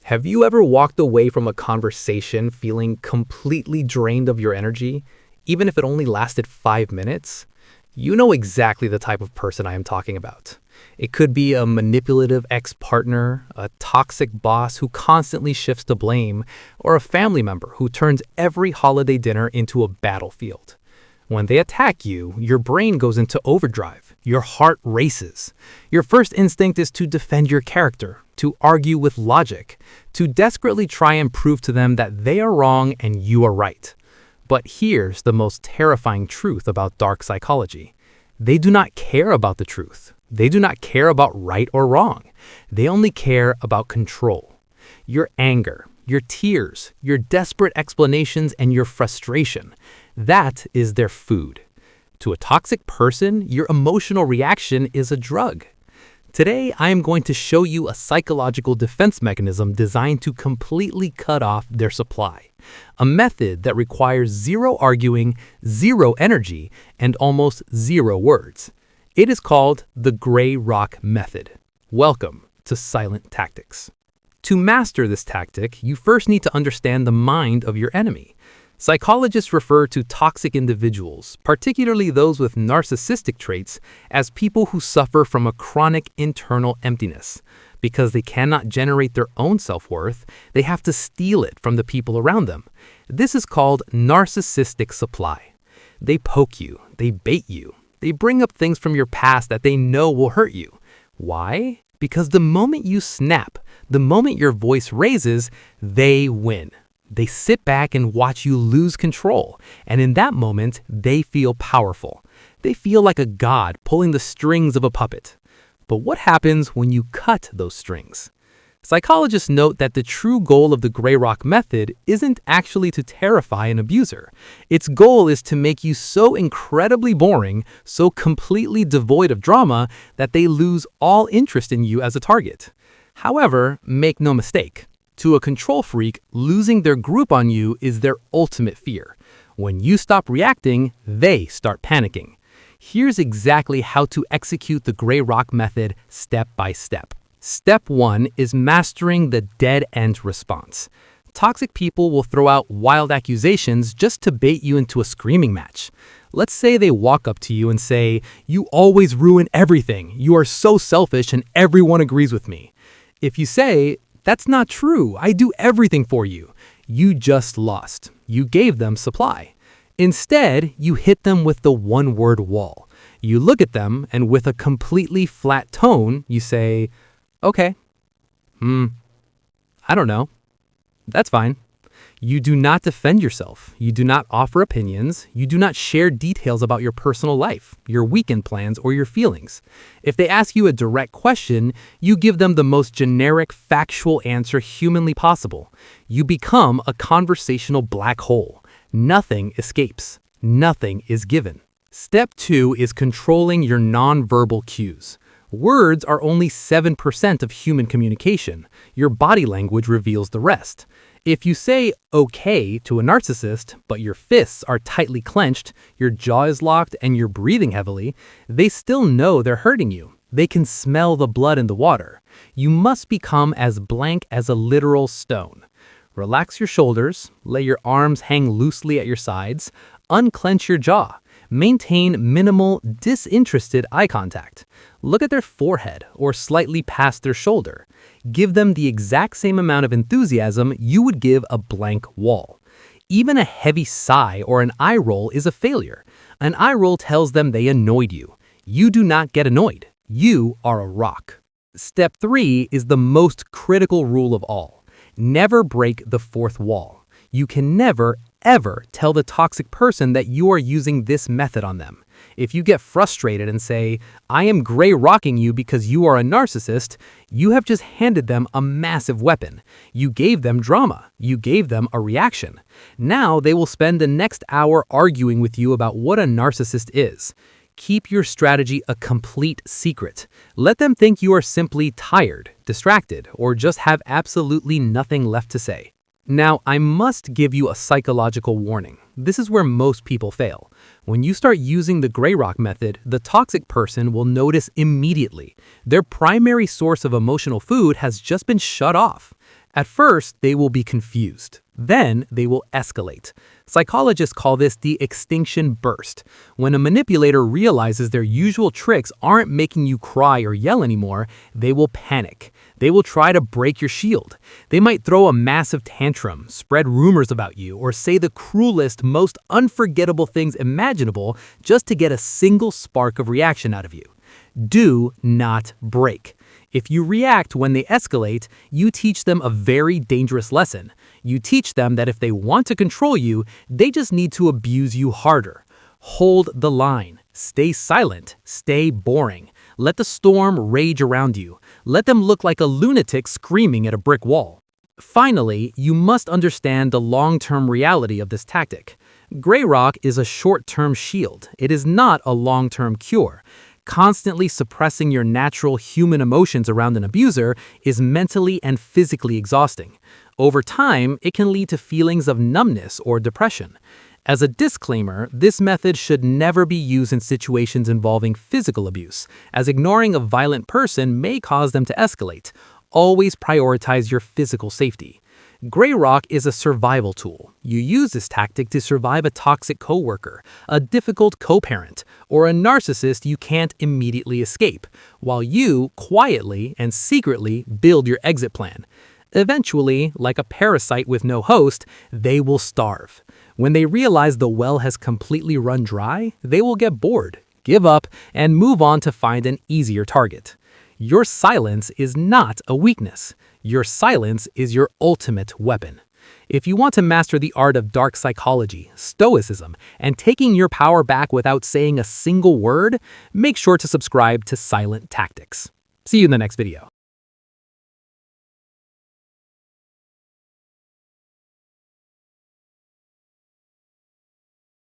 Have you ever walked away from a conversation feeling completely drained of your energy, even if it only lasted 5 minutes? You know exactly the type of person I am talking about. It could be a manipulative ex-partner, a toxic boss who constantly shifts the blame, or a family member who turns every holiday dinner into a battlefield. When they attack you, your brain goes into overdrive. Your heart races. Your first instinct is to defend your character, to argue with logic, to desperately try and prove to them that they are wrong and you are right. But here's the most terrifying truth about dark psychology. They do not care about the truth. They do not care about right or wrong. They only care about control. Your anger, your tears, your desperate explanations, and your frustration. That is their food. To a toxic person, your emotional reaction is a drug. Today, I am going to show you a psychological defense mechanism designed to completely cut off their supply. A method that requires zero arguing, zero energy, and almost zero words. It is called the Gray Rock Method. Welcome to Silent Tactics. To master this tactic, you first need to understand the mind of your enemy. Psychologists refer to toxic individuals, particularly those with narcissistic traits, as people who suffer from a chronic internal emptiness. Because they cannot generate their own self-worth, they have to steal it from the people around them. This is called narcissistic supply. They poke you, they bait you, they bring up things from your past that they know will hurt you. Why? Because the moment you snap, the moment your voice raises, they win. They sit back and watch you lose control, and in that moment, they feel powerful. They feel like a god pulling the strings of a puppet. But what happens when you cut those strings? Psychologists note that the true goal of the Gray Rock Method isn't actually to terrify an abuser. Its goal is to make you so incredibly boring, so completely devoid of drama, that they lose all interest in you as a target. However, make no mistake. To a control freak, losing their group on you is their ultimate fear. When you stop reacting, they start panicking. Here's exactly how to execute the Gray Rock Method step by step. Step 1 is mastering the dead-end response. Toxic people will throw out wild accusations just to bait you into a screaming match. Let's say they walk up to you and say, "You always ruin everything. You are so selfish and everyone agrees with me." If you say, "That's not true. I do everything for you," you just lost. You gave them supply. Instead, you hit them with the one-word wall. You look at them, and with a completely flat tone, you say, "Okay. I don't know. That's fine." You do not defend yourself. You do not offer opinions. You do not share details about your personal life, your weekend plans, or your feelings. If they ask you a direct question, you give them the most generic, factual answer humanly possible. You become a conversational black hole. Nothing escapes. Nothing is given. Step 2 is controlling your nonverbal cues. Words are only 7% of human communication. Your body language reveals the rest. If you say "okay" to a narcissist, but your fists are tightly clenched, your jaw is locked, and you're breathing heavily, they still know they're hurting you. They can smell the blood in the water. You must become as blank as a literal stone. Relax your shoulders, let your arms hang loosely at your sides, unclench your jaw. Maintain minimal, disinterested eye contact. Look at their forehead or slightly past their shoulder. Give them the exact same amount of enthusiasm you would give a blank wall. Even a heavy sigh or an eye roll is a failure. An eye roll tells them they annoyed you. You do not get annoyed. You are a rock. Step 3 is the most critical rule of all. Never break the fourth wall. You can never, ever tell the toxic person that you are using this method on them. If you get frustrated and say, "I am gray rocking you because you are a narcissist," you have just handed them a massive weapon. You gave them drama. You gave them a reaction. Now they will spend the next hour arguing with you about what a narcissist is. Keep your strategy a complete secret. Let them think you are simply tired, distracted, or just have absolutely nothing left to say. Now, I must give you a psychological warning. This is where most people fail. When you start using the Gray Rock method, the toxic person will notice immediately. Their primary source of emotional food has just been shut off. At first, they will be confused. Then, they will escalate. Psychologists call this the extinction burst. When a manipulator realizes their usual tricks aren't making you cry or yell anymore, they will panic. They will try to break your shield. They might throw a massive tantrum, spread rumors about you, or say the cruelest, most unforgettable things imaginable just to get a single spark of reaction out of you. Do not break. If you react when they escalate, you teach them a very dangerous lesson. You teach them that if they want to control you, they just need to abuse you harder. Hold the line. Stay silent. Stay boring. Let the storm rage around you. Let them look like a lunatic screaming at a brick wall. Finally, you must understand the long-term reality of this tactic. Gray rock is a short-term shield. It is not a long-term cure. Constantly suppressing your natural human emotions around an abuser is mentally and physically exhausting. Over time, it can lead to feelings of numbness or depression. As a disclaimer, this method should never be used in situations involving physical abuse, as ignoring a violent person may cause them to escalate. Always prioritize your physical safety. Gray rock is a survival tool. You use this tactic to survive a toxic coworker, a difficult co-parent, or a narcissist you can't immediately escape, while you quietly and secretly build your exit plan. Eventually, like a parasite with no host, they will starve. When they realize the well has completely run dry, they will get bored, give up, and move on to find an easier target. Your silence is not a weakness. Your silence is your ultimate weapon. If you want to master the art of dark psychology, stoicism, and taking your power back without saying a single word, make sure to subscribe to Silent Tactics. See you in the next video.